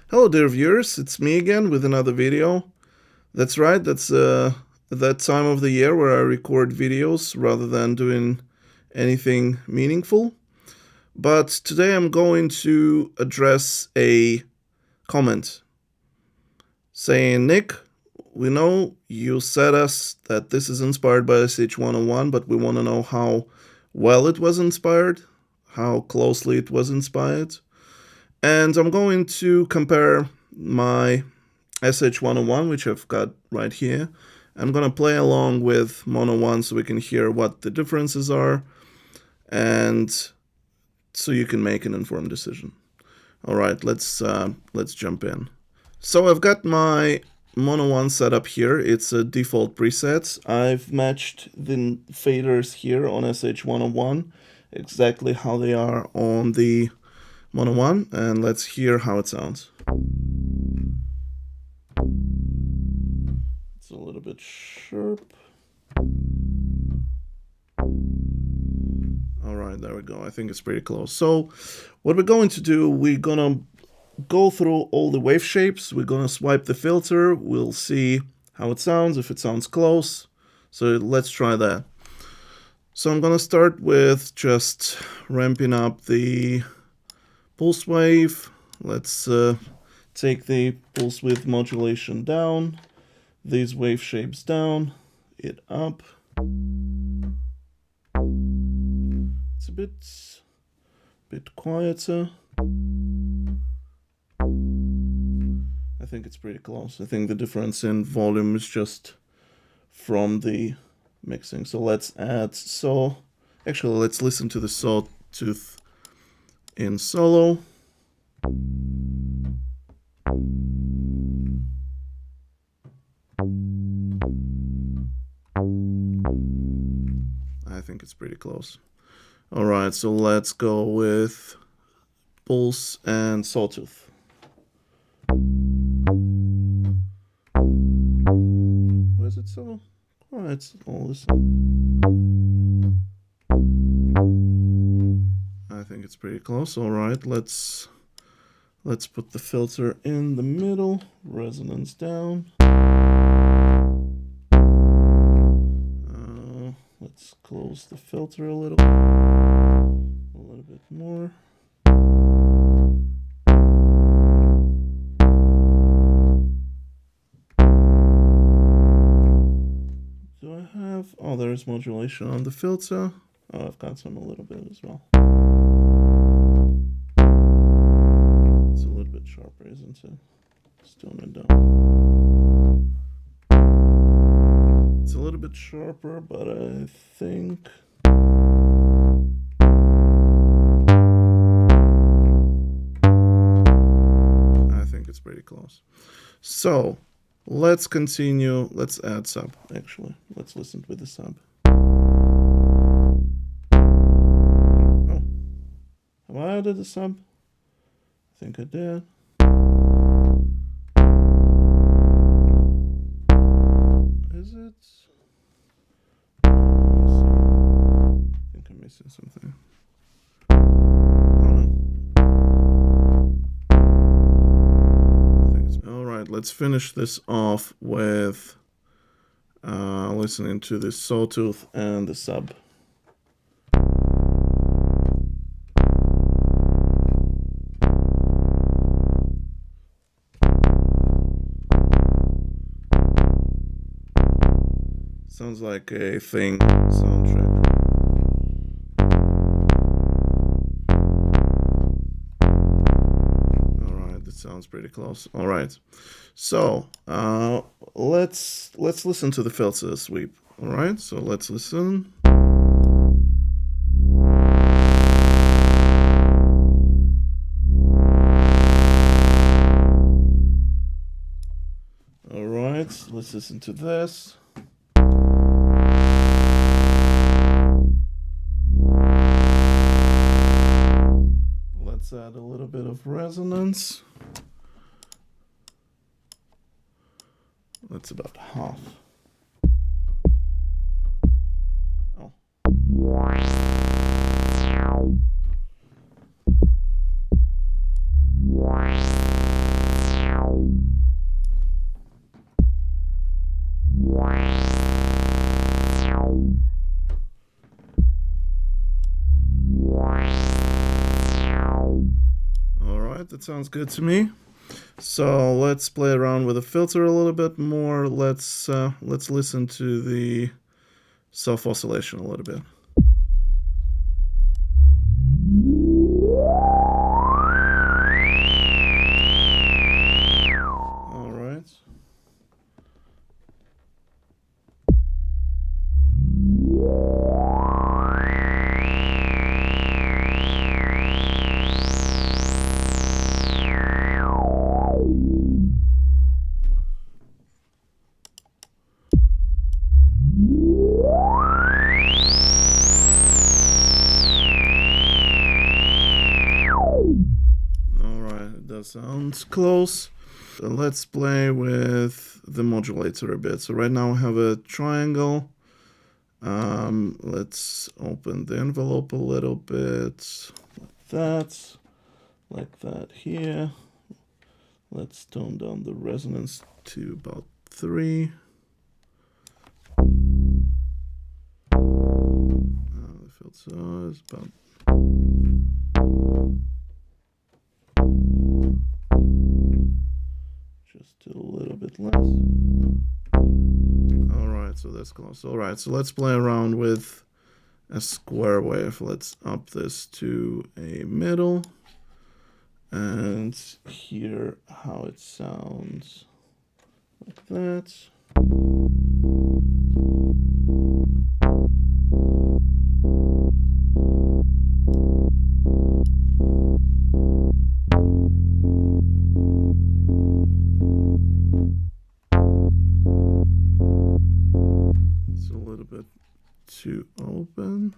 Hello dear viewers, it's me again with another video. That's right, that's that time of the year where I record videos rather than doing anything meaningful. But today I'm going to address a comment saying, Nick, we know you said us that this is inspired by SH-101, but we want to know how well it was inspired, how closely it was inspired. And I'm going to compare my SH-101, which I've got right here. I'm going to play along with Mono 1 so we can hear what the differences are and so you can make an informed decision. All right, let's jump in. So I've got my Mono 1 set up here. It's a default preset. I've matched the faders here on SH-101 exactly how they are on the Mono 1, and let's hear how it sounds. It's a little bit sharp. All right, there we go. I think it's pretty close. So what we're going to do, we're gonna go through all the wave shapes. We're gonna swipe the filter. We'll see how it sounds, if it sounds close. So let's try that. So I'm gonna start with just ramping up the pulse wave. Let's take the pulse width modulation down, these wave shapes down, it up. It's a bit quieter. I think it's pretty close. I think the difference in volume is just from the mixing. So let's add saw. Actually, let's listen to the sawtooth in solo. I think it's pretty close. All right, so let's go with pulse and sawtooth. Why is it so quiet all this? I think it's pretty close. All right, let's put the filter in the middle, resonance down. Let's close the filter a little bit more. Do I have? Oh, there's modulation on the filter. Oh, I've got some a little bit as well. It's a little bit sharper, isn't it? Let's tone it down. It's a little bit sharper, but I think it's pretty close. So let's continue. Let's add sub. Actually, let's listen with the sub. Oh, have I added a sub? I think I did. Is it? I think I'm missing something. Let's finish this off with listening to the sawtooth and the sub. Sounds like a Thing soundtrack. Sounds pretty close. All right, so let's listen to the filter sweep. All right, so let's listen. All right, let's listen to this. Let's add a little bit of resonance. That's about half. Oh. right, that sounds good to me. So let's play around with the filter a little bit more. Let's listen to the self oscillation a little bit. All right. That sounds close. So let's play with the modulator a bit. So right now I have a triangle. Let's open the envelope a little bit, like that here. Let's tone down the resonance to about 3. The filter is about just a little bit less. Alright, so that's close. Alright, so let's play around with a square wave. Let's up this to a middle and hear how it sounds like that. It's a little bit too open.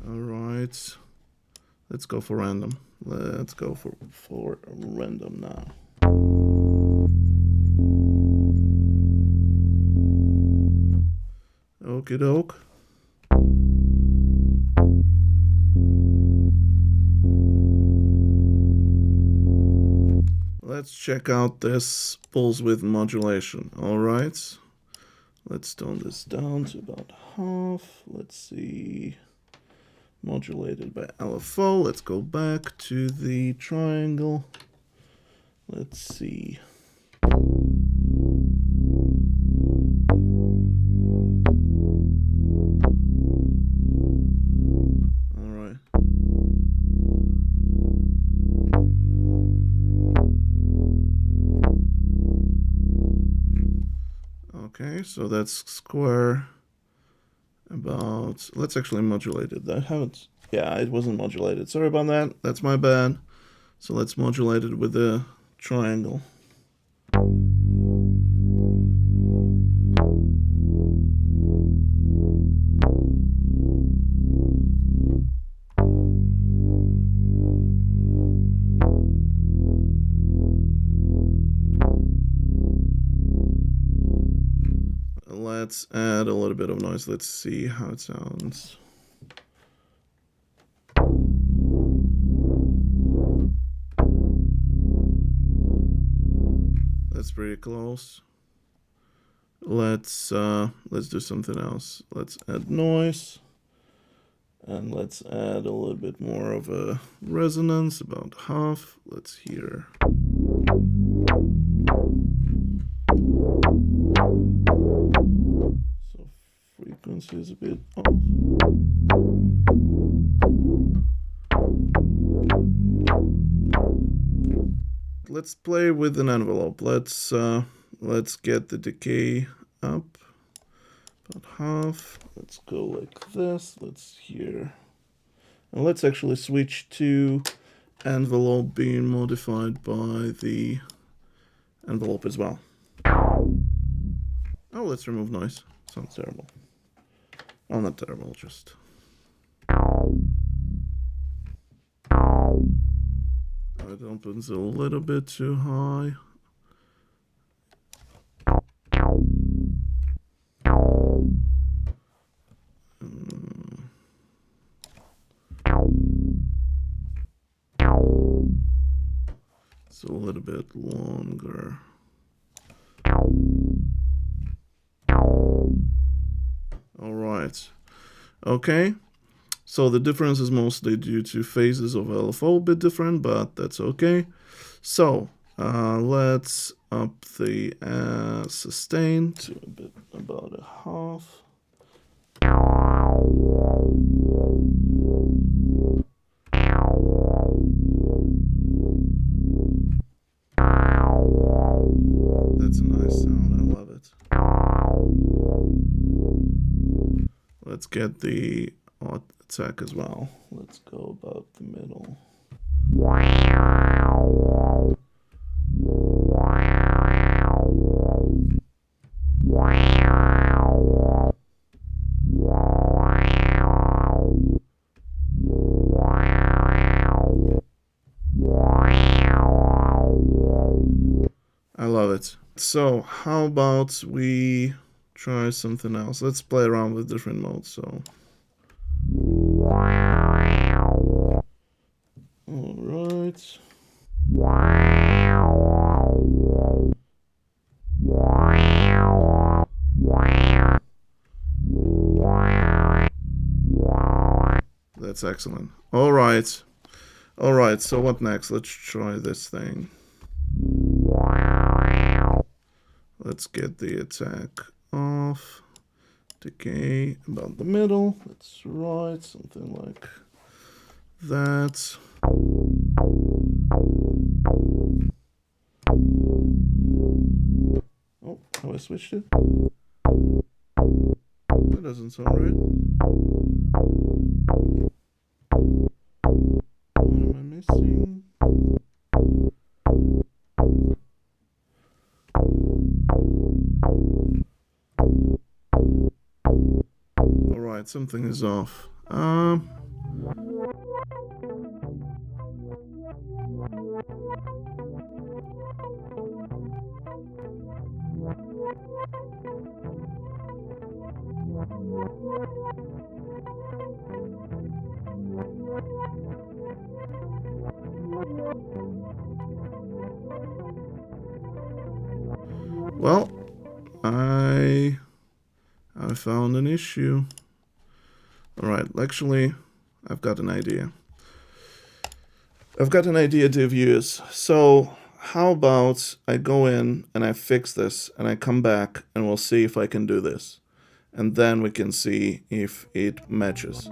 Alright, let's go for random. Let's go for random now. Okie doke. Let's check out this pulse width modulation. Alright, let's tone this down to about half. Let's see. Modulated by LFO. Let's go back to the triangle. Let's see. All right. Okay, so that's square. About, let's actually modulate it. I haven't, yeah, it wasn't modulated. Sorry about that. That's my bad. So let's modulate it with the triangle. Let's add a little bit of noise. Let's see how it sounds. That's pretty close. Let's do something else. Let's add noise. And let's add a little bit more of a resonance, about half. Let's hear. So frequency is a bit off. Let's play with an envelope. Let's get the decay up about half. Let's go like this. Let's hear. And let's actually switch to envelope being modified by the envelope as well. Oh, let's remove noise. Sounds terrible. Oh, not terrible, just. It opens a little bit too high. It's a little bit longer. All right. Okay, so the difference is mostly due to phases of LFO a bit different, but that's okay. So let's up the sustain to a bit about a half. That's a nice sound, I love it. Let's get the odd attack as well. Let's go about the middle. I love it. So how about we try something else? Let's play around with different modes. So all right. That's excellent. All right. All right. So what next? Let's try this thing. Let's get the attack off. Decay about the middle. That's right. Something like that. Oh, have I switched it? That doesn't sound right. What am I missing? Alright, something is off. Well, I found an issue. Alright, actually, I've got an idea. I've got an idea, dear viewers. So, how about I go in and I fix this and I come back and we'll see if I can do this. And then we can see if it matches.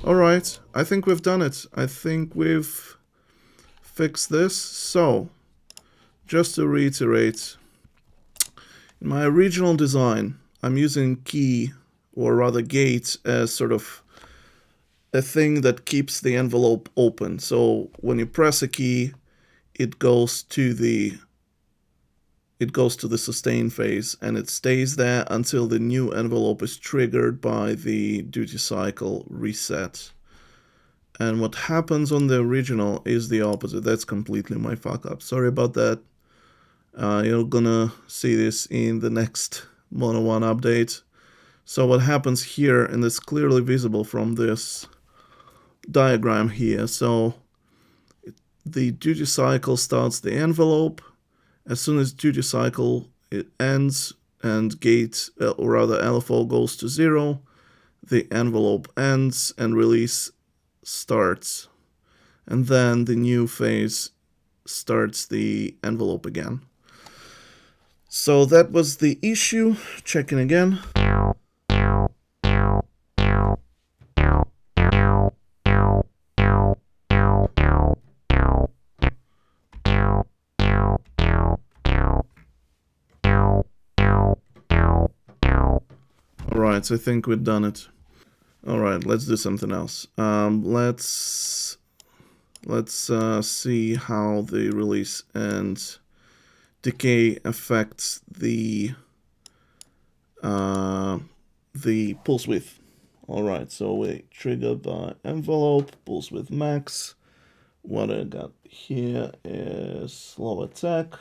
Alright, I think we've done it. I think we've fixed this. So, just to reiterate, in my original design, I'm using key, or rather gate, as sort of a thing that keeps the envelope open. So when you press a key, it goes to the sustain phase and it stays there until the new envelope is triggered by the duty cycle reset. And what happens on the original is the opposite. That's completely my fuck up. Sorry about that. You're gonna see this in the next Mono 1 update. So what happens here, and it's clearly visible from this diagram here. So the duty cycle starts the envelope. As soon as duty cycle it ends and gate, or rather LFO goes to 0, the envelope ends and release starts. And then the new phase starts the envelope again. So that was the issue. Checking again. Alright, so I think we've done it. Alright, let's do something else. Let's see how the release and decay affects the the pulse width. All right, so we trigger by envelope, pulse width max. What I got here is slow attack,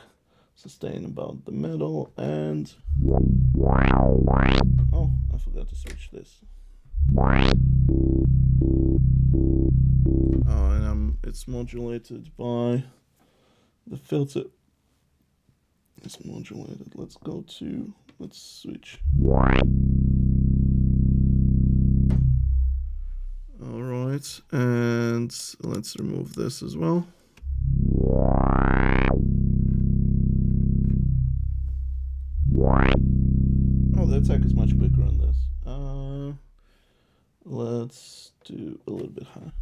sustain about the middle, and oh, I forgot to switch this. Oh, and it's modulated by the filter. It's modulated. Let's switch. All right, and let's remove this as well. Oh, the attack is much quicker on this. Let's do a little bit higher.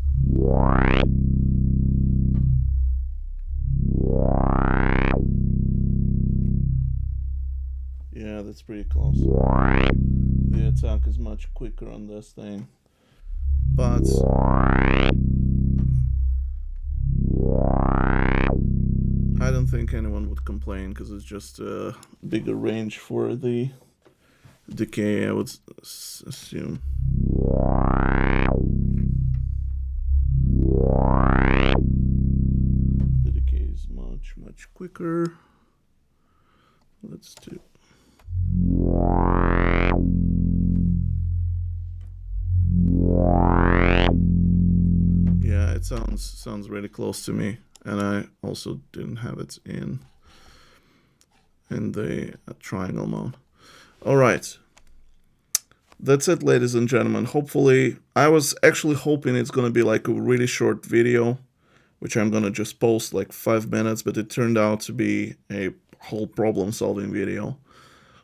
Yeah, that's pretty close. The attack is much quicker on this thing. But I don't think anyone would complain because it's just a bigger range for the decay, I would assume. The decay is much, much quicker. Let's do. Yeah, it sounds really close to me, and I also didn't have it in the triangle mode. All right, that's it, ladies and gentlemen. Hopefully, I was actually hoping it's gonna be like a really short video, which I'm gonna just post like 5 minutes, but it turned out to be a whole problem-solving video.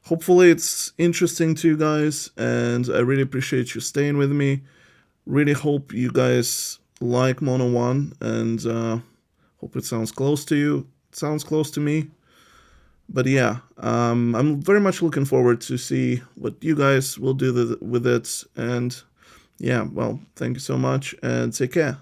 Hopefully it's interesting to you guys, and I really appreciate you staying with me. Really hope you guys like Mono 1, and hope it sounds close to you. It sounds close to me. But yeah, I'm very much looking forward to see what you guys will do with it. And yeah, well, thank you so much, and take care.